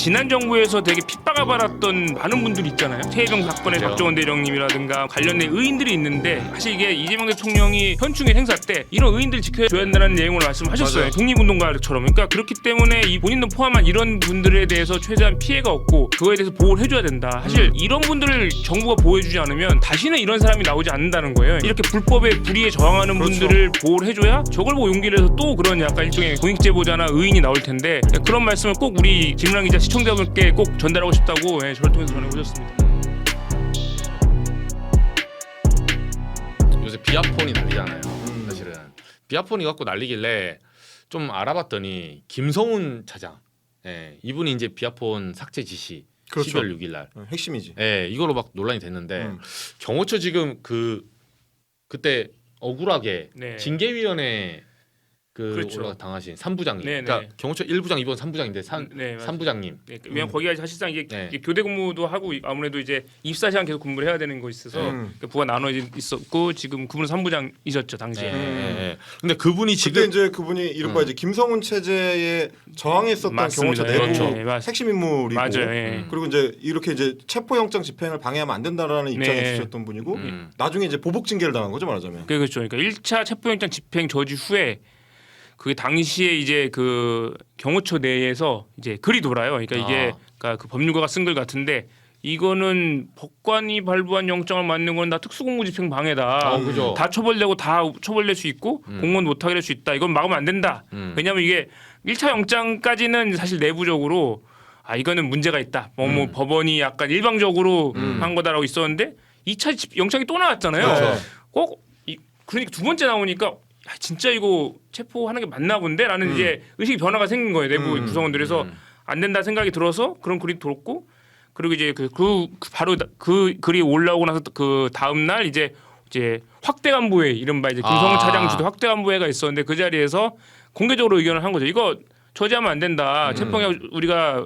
지난 정부에서 되게 핍박을 받았던 많은 분들이 있잖아요. 최혜병 사건의 그렇죠. 박정원 대령님이라든가 관련된 의인들이 있는데 사실 이게 이재명 대통령이 현충일 행사 때 이런 의인들 지켜줘야 한다는 내용을 말씀하셨어요. 맞아요. 독립운동가처럼. 그러니까 그렇기 때문에 이 본인도 포함한 이런 분들에 대해서 최대한 피해가 없고 그거에 대해서 보호를 해줘야 된다. 사실 이런 분들을 정부가 보호해주지 않으면 다시는 이런 사람이 나오지 않는다는 거예요. 이렇게 불법에 불의에 저항하는 그렇죠. 분들을 보호를 해줘야 저걸 보고 용기를 내서 또 그런 약간 일종의 공익제보자나 의인이 나올 텐데 그런 말씀을 꼭 우리 김은환 기자 시청자분께 꼭 전달하고 싶다고 저를 통해서 전해오셨습니다. 요새 비아폰이 난리잖아요. 사실은 비아폰이 갖고 난리길래 좀 알아봤더니 김성훈 차장, 이분이 이제 비아폰 삭제 지시 그렇죠. 12월 6일 날, 핵심이지. 이걸로 막 논란이 됐는데 경호처 지금 그때 억울하게 네. 징계위원회 그렇죠. 올라가 당하신 3부장님, 네네. 그러니까 경호처 1부장, 2부장, 3부장인데 네, 맞아요. 3부장님. 왜냐면 거기가 사실상 이게 네. 교대 근무도 하고 아무래도 이제 24시간 계속 근무를 해야 되는 거 있어서 그러니까 부가 나눠 있었고 지금 그분은 3부장이셨죠 당시에. 근데 그분이 그때 지금 이제 그분이 이른바 이제 김성훈 체제에 저항했었던 맞습니다. 경호처 내부 그렇죠. 네, 맞습니다. 핵심 인물이고 맞아요. 예. 그리고 이제 이렇게 이제 체포영장 집행을 방해하면 안 된다라는 입장에 네. 있으셨던 분이고 나중에 이제 보복 징계를 당한 거죠 말하자면. 그렇죠. 그러니까 1차 체포영장 집행 저지 후에 그게 당시에 이제 그 경호처 내에서 이제 글이 돌아요. 그러니까 이게 그러니까 그 법률가가 쓴 글 같은데 이거는 법관이 발부한 영장을 맞는 건 다 특수공무집행 방해다. 그죠. 다 처벌되고 다 처벌될 수 있고 공무원 못하게 될 수 있다. 이건 막으면 안 된다. 왜냐하면 이게 1차 영장까지는 사실 내부적으로 이거는 문제가 있다. 뭐 법원이 약간 일방적으로 한 거다라고 있었는데 2차 영장이 또 나왔잖아요. 그렇죠. 그러니까 두 번째 나오니까 진짜 이거 체포하는 게 맞나 본데라는 이제 의식 변화가 생긴 거예요. 내부 구성원들에서 안 된다 생각이 들어서 그런 글이 돌았고 그리고 이제 바로 그 글이 올라오고 나서 그 다음 날 이제 확대 간부회 이른바 이제 김성훈 차장 주도 확대 간부회가 있었는데 그 자리에서 공개적으로 의견을 한 거죠. 이거 저지하면 안 된다. 체포영장 우리가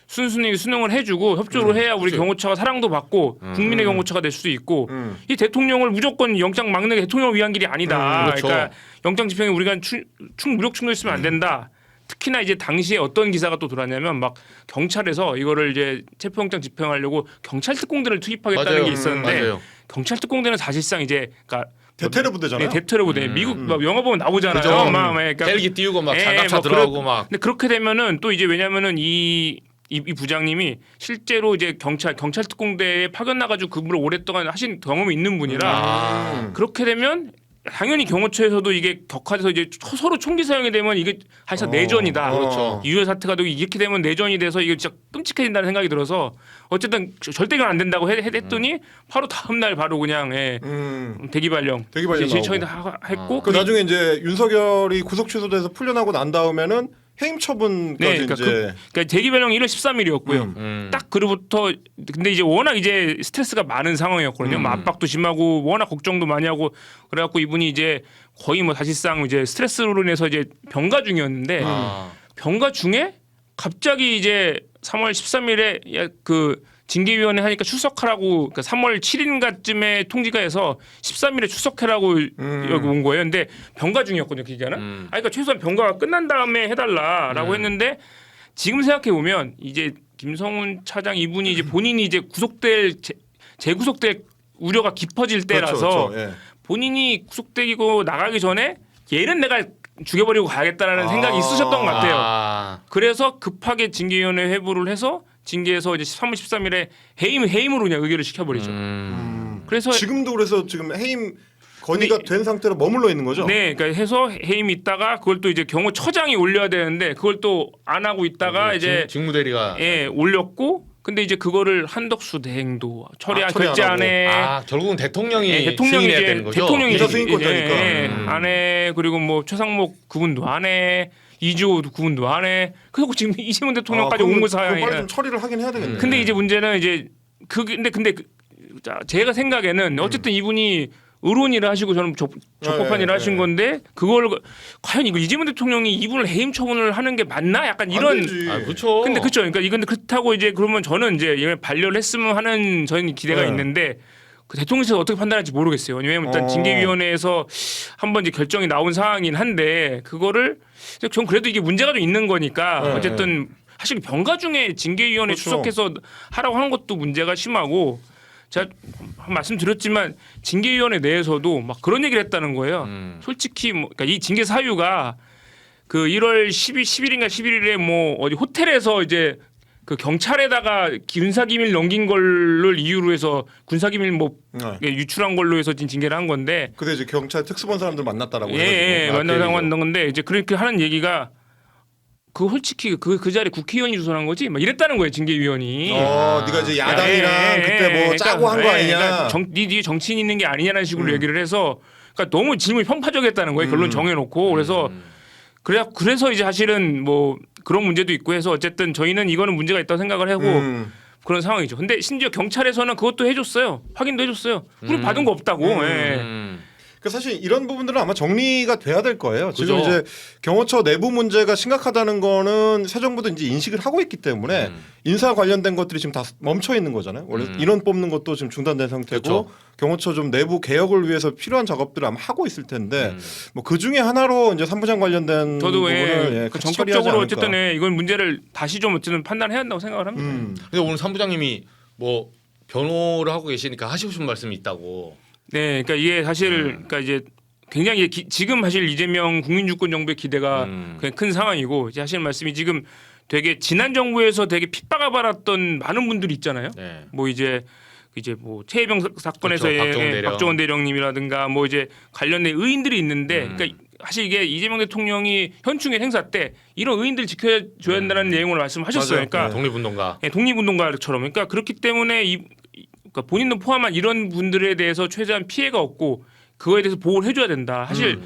순순히 수능을 해주고 협조를 해야 우리 경호처가 사랑도 받고 국민의 경호처가 될 수도 있고 이 대통령을 무조건 영장 막는 게 대통령을 위한 길이 아니다. 그렇죠. 그러니까 영장 집행에 우리가 무력 충돌했으면 안 된다. 특히나 이제 당시에 어떤 기사가 또 돌았냐면 막 경찰에서 이거를 이제 체포영장 집행하려고 경찰 특공대를 투입하겠다는 맞아요. 게 있었는데 맞아요. 경찰 특공대는 사실상 이제 그러니까 대테러 부대잖아요. 네, 대테러 부대. 미국 막 영화 보면 나오잖아요. 그죠. 그러니까 헬기 띄우고 막 예, 장갑차 뭐 들어가고 막. 근데 그렇게 되면은 또 이제 왜냐면은 이 부장님이 실제로 이제 경찰 특공대에 파견 나가지고 근무를 오랫동안 하신 경험이 있는 분이라 그렇게 되면 당연히 경호처에서도 이게 격화돼서 이제 서로 총기 사용이 되면 이게 사실 내전이다. 그렇죠. 유혈 사태가 되고 이렇게 되면 내전이 돼서 이게 진짜 끔찍해진다는 생각이 들어서 어쨌든 절대 이건 안 된다고 했더니 바로 다음 날 바로 그냥 대기 발령 실천이 했고 그 나중에 이제 윤석열이 구속 취소돼서 풀려나고 난 다음에는 해임 처분까지 그러니까 이제 그러니까 대기 발령이 1월 13일이었고요. 딱 그로부터 근데 이제 워낙 이제 스트레스가 많은 상황이었거든요. 뭐 압박도 심하고 워낙 걱정도 많이 하고 그래갖고 이분이 이제 거의 뭐 사실상 이제 스트레스로 인해서 이제 병가 중이었는데 병가 중에 갑자기 이제 3월 13일에 그 징계위원회 하니까 출석하라고 그러니까 3월 7일인가쯤에 통지가 해서 13일에 출석해라고 여기 온 거예요. 근데 병가 중이었거든요, 그 기간은. 그러니까 최소한 병가가 끝난 다음에 해달라라고 했는데 지금 생각해 보면 이제 김성훈 차장 이분이 이제 본인이 이제 재구속될 우려가 깊어질 때라서 그렇죠. 예. 본인이 구속되고 나가기 전에 얘는 내가 죽여버리고 가야겠다라는 생각이 있으셨던 것 같아요. 그래서 급하게 징계위원회 회부를 해서 징계해서 이제 3월 13일에 해임으로 그냥 의결을 시켜버리죠. 그래서 지금도 그래서 지금 해임 건의가 된 상태로 머물러 있는 거죠? 네, 그러니까 해서 해임 있다가 그걸 또 이제 경호처장이 올려야 되는데 그걸 또 안 하고 있다가 이제 직무대리가 올렸고. 근데 이제 그거를 한덕수 대행도 처리 결제 안 해. 결국은 대통령이 대통령이 승인해야 이제 되는 거죠. 대통령이 비서 승인권자니까. 안 해. 그리고 뭐 최상목 그분도 안 해. 이주호 그분도 안 해. 그리고 지금 이재명 대통령까지 온 거사야. 빨리 좀 처리를 하긴 해야 되겠네. 근데 이제 문제는 이제 근데 제가 생각에는 어쨌든 이분이 의료인 일을 하시고 저는 적법한 일을 하신 건데 그걸 과연 이거 이재명 대통령이 이분을 해임 처분을 하는 게 맞나? 약간 이런. 그렇죠. 근데 그렇죠. 그러니까 이건 그렇다고 이제 그러면 저는 이제 이걸 반려를 했으면 하는 저는 기대가 있는데 그 대통령실에서 어떻게 판단할지 모르겠어요. 왜냐하면 일단 징계위원회에서 한번 이제 결정이 나온 상황이긴 한데 그거를 전 그래도 이게 문제가 좀 있는 거니까 어쨌든. 사실 병가 중에 징계위원회 그렇죠. 출석해서 하라고 하는 것도 문제가 심하고 제가 말씀드렸지만 징계위원회 내에서도 막 그런 얘기를 했다는 거예요. 솔직히 뭐 그러니까 이 징계 사유가 그 1월 10일인가 11일에 뭐 어디 호텔에서 이제 그 경찰에다가 군사기밀 넘긴 걸를 이유로 해서 군사기밀 뭐 네. 유출한 걸로 해서 지금 징계를 한 건데 근데 이제 경찰 특수본 사람들 만났다라고 예, 해가지고 만나서 만난 건데 이제 그렇게 하는 얘기가 그 솔직히 그 자리 국회의원이 주선한 거지 막 이랬다는 거예요 징계위원이. 네가 이제 야당이랑 그때 뭐 짜고 한 거 아니냐. 그러니까 네 뒤에 정치인 있는 게 아니냐는 식으로 얘기를 해서 그러니까 너무 질문이 편파적이었다는 거예요. 결론 정해놓고 그래서 그래서 이제 사실은 뭐 그런 문제도 있고 해서 어쨌든 저희는 이거는 문제가 있다고 생각을 하고 그런 상황이죠. 근데 심지어 경찰에서는 그것도 해줬어요. 확인도 해줬어요. 우리 받은 거 없다고. 예. 그 사실 이런 부분들은 아마 정리가 돼야 될 거예요. 지금 그죠. 이제 경호처 내부 문제가 심각하다는 거는 새 정부도 이제 인식을 하고 있기 때문에 인사 관련된 것들이 지금 다 멈춰 있는 거잖아요. 원래 인원 뽑는 것도 지금 중단된 상태고 그렇죠. 경호처 좀 내부 개혁을 위해서 필요한 작업들을 아마 하고 있을 텐데 뭐 그 중에 하나로 이제 3부장 관련된 저도 부분을 그 같이 처리하지 전격적으로 않을까. 어쨌든 이건 문제를 다시 좀 어쨌든 판단해야 한다고 생각을 합니다. 근데 오늘 사무장님이 뭐 변호를 하고 계시니까 하시고 싶은 말씀이 있다고. 네, 그러니까 이게 사실 그러니까 이제 굉장히 지금 사실 이재명 국민주권 정부의 기대가 굉장히 큰 상황이고 이제 하시는 말씀이 지금 되게 지난 정부에서 되게 핍박을 받았던 많은 분들이 있잖아요. 네. 뭐 이제 뭐 최혜병 사건에서의 그렇죠. 박정원 대령. 대령님이라든가 뭐 이제 관련된 의인들이 있는데 그러니까 사실 이게 이재명 대통령이 현충일 행사 때 이런 의인들 지켜줘야 한다는 내용을 말씀하셨어요. 맞아요. 그러니까 독립운동가. 예, 독립운동가처럼 그러니까 그렇기 때문에 그러니까 본인도 포함한 이런 분들에 대해서 최대한 피해가 없고 그거에 대해서 보호를 해줘야 된다. 사실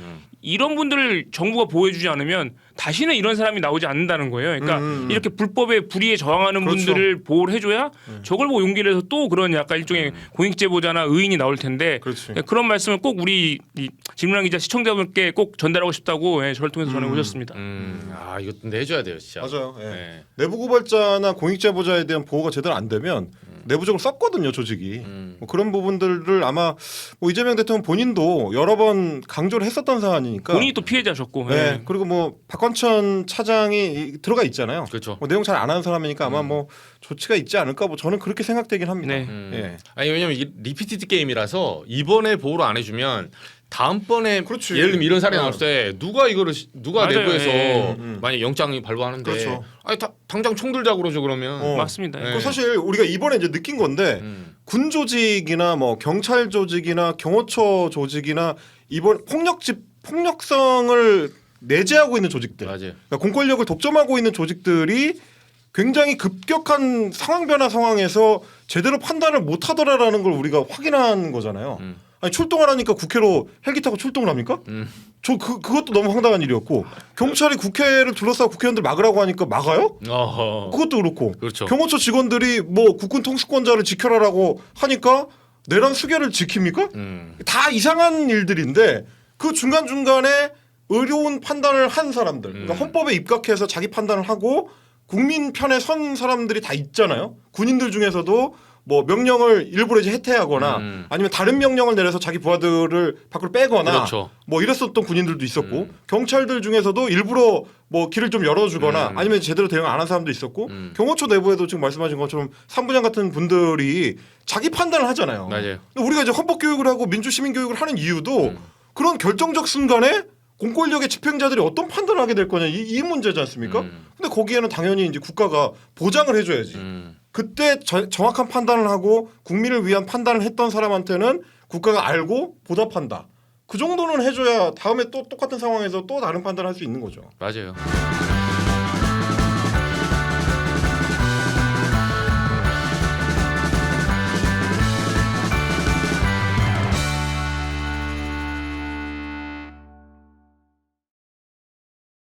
이런 분들을 정부가 보호해주지 않으면 다시는 이런 사람이 나오지 않는다는 거예요. 그러니까 이렇게 불법에 불의에 저항하는 그렇죠. 분들을 보호를 해줘야 저걸 보고 용기를 내서 또 그런 약간 일종의 공익제보자나 의인이 나올 텐데 그렇지. 그런 말씀을 꼭 우리 이 김문환 기자 시청자분께 꼭 전달하고 싶다고 저를 통해서 전해오셨습니다. 아 이거 근데 해줘야 돼요 진짜. 맞아요. 예. 네. 내부 고발자나 공익제보자에 대한 보호가 제대로 안 되면 내부적으로 썩거든요 조직이. 뭐 그런 부분들을 아마 뭐 이재명 대통령 본인도 여러 번 강조를 했었던 사안이니까. 본인이 또 피해자셨고. 네. 예. 그리고 뭐 박관천 차장이 들어가 있잖아요. 그렇죠. 뭐 내용 잘 안 아는 사람이니까 아마 뭐 조치가 있지 않을까. 뭐 저는 그렇게 생각되긴 합니다. 네. 예. 아니 왜냐면 이게 리피티드 게임이라서 이번에 보호를 안 해주면 다음번에 그렇지. 예를 들면 이런 사례 나올 때 누가 맞아요. 내부에서 예. 만약 영장이 발부하는데 그렇죠. 아니 당장 총 들자 그러죠 그러면. 맞습니다. 네. 그 사실 우리가 이번에 이제 느낀 건데 군 조직이나 뭐 경찰 조직이나 경호처 조직이나 이번 폭력성을 내재하고 있는 조직들, 맞아요. 그러니까 공권력을 독점하고 있는 조직들이 굉장히 급격한 상황 변화 상황에서 제대로 판단을 못 하더라라는 걸 우리가 확인한 거잖아요. 아니 출동하라니까 국회로 헬기 타고 출동을 합니까? 저 그것도 너무 황당한 일이었고 경찰이 국회를 둘러싸고 국회의원들 막으라고 하니까 막아요? 어허. 그것도 그렇고 그렇죠. 경호처 직원들이 뭐 국군 통수권자를 지켜라라고 하니까 내란 수계를 지킵니까? 다 이상한 일들인데 그 중간중간에 의료운 판단을 한 사람들 그러니까 헌법에 입각해서 자기 판단을 하고 국민 편에 선 사람들이 다 있잖아요. 군인들 중에서도 뭐 명령을 일부러 이제 해태하거나 아니면 다른 명령을 내려서 자기 부하들을 밖으로 빼거나 그렇죠. 뭐 이랬었던 군인들도 있었고 경찰들 중에서도 일부러 뭐 길을 좀 열어주거나 아니면 제대로 대응 안 한 사람도 있었고 경호처 내부에도 지금 말씀하신 것처럼 삼부장 같은 분들이 자기 판단을 하잖아요. 맞아요. 근데 우리가 이제 헌법 교육을 하고 민주 시민 교육을 하는 이유도 그런 결정적 순간에 공권력의 집행자들이 어떤 판단을 하게 될 거냐 이 문제지 않습니까? 근데 거기에는 당연히 이제 국가가 보장을 해줘야지. 그때 정확한 판단을 하고 국민을 위한 판단을 했던 사람한테는 국가가 알고 보답한다. 그 정도는 해줘야 다음에 또 똑같은 상황에서 또 다른 판단을 할 수 있는 거죠. 맞아요.